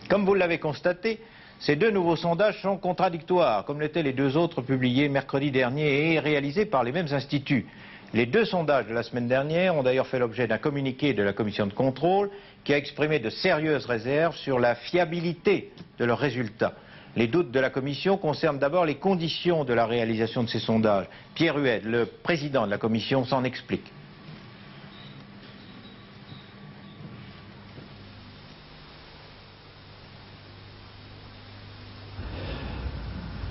Comme vous l'avez constaté, ces deux nouveaux sondages sont contradictoires, comme l'étaient les deux autres publiés mercredi dernier et réalisés par les mêmes instituts. Les deux sondages de la semaine dernière ont d'ailleurs fait l'objet d'un communiqué de la commission de contrôle qui a exprimé de sérieuses réserves sur la fiabilité de leurs résultats. Les doutes de la commission concernent d'abord les conditions de la réalisation de ces sondages. Pierre Huet, le président de la commission, s'en explique.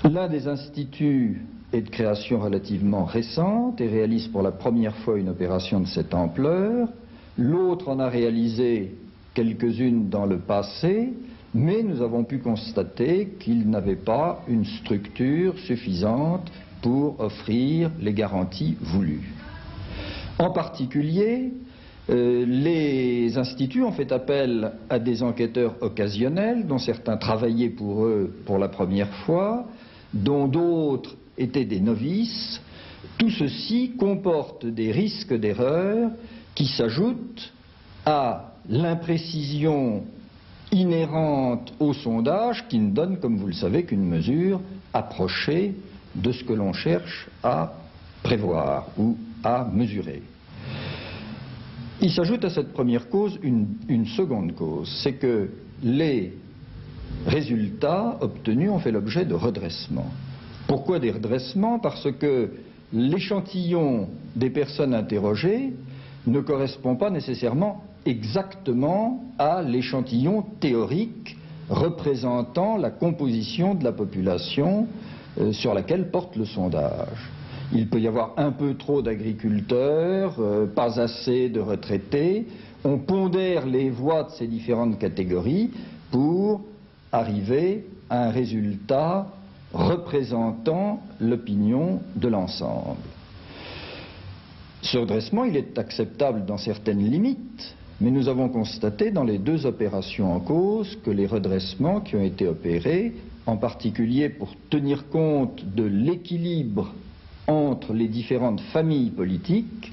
L'un des instituts est de création relativement récente et réalise pour la première fois une opération de cette ampleur. L'autre en a réalisé quelques-unes dans le passé, mais nous avons pu constater qu'il n'avait pas une structure suffisante pour offrir les garanties voulues. En particulier, les instituts ont fait appel à des enquêteurs occasionnels, dont certains travaillaient pour eux pour la première fois, dont d'autres étaient des novices. Tout ceci comporte des risques d'erreur qui s'ajoutent à l'imprécision inhérente au sondage qui ne donne, comme vous le savez, qu'une mesure approchée de ce que l'on cherche à prévoir ou à mesurer. Il s'ajoute à cette première cause une seconde cause, c'est que les résultats obtenus ont fait l'objet de redressements. Pourquoi des redressements? Parce que l'échantillon des personnes interrogées ne correspond pas nécessairement exactement à l'échantillon théorique représentant la composition de la population sur laquelle porte le sondage. Il peut y avoir un peu trop d'agriculteurs, pas assez de retraités. On pondère les voix de ces différentes catégories pour arriver à un résultat représentant l'opinion de l'ensemble. Ce redressement, il est acceptable dans certaines limites, mais nous avons constaté dans les deux opérations en cause que les redressements qui ont été opérés, en particulier pour tenir compte de l'équilibre entre les différentes familles politiques,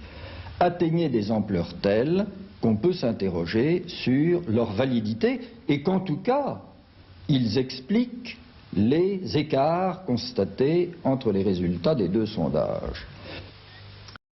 atteignaient des ampleurs telles qu'on peut s'interroger sur leur validité et qu'en tout cas, ils expliquent les écarts constatés entre les résultats des deux sondages.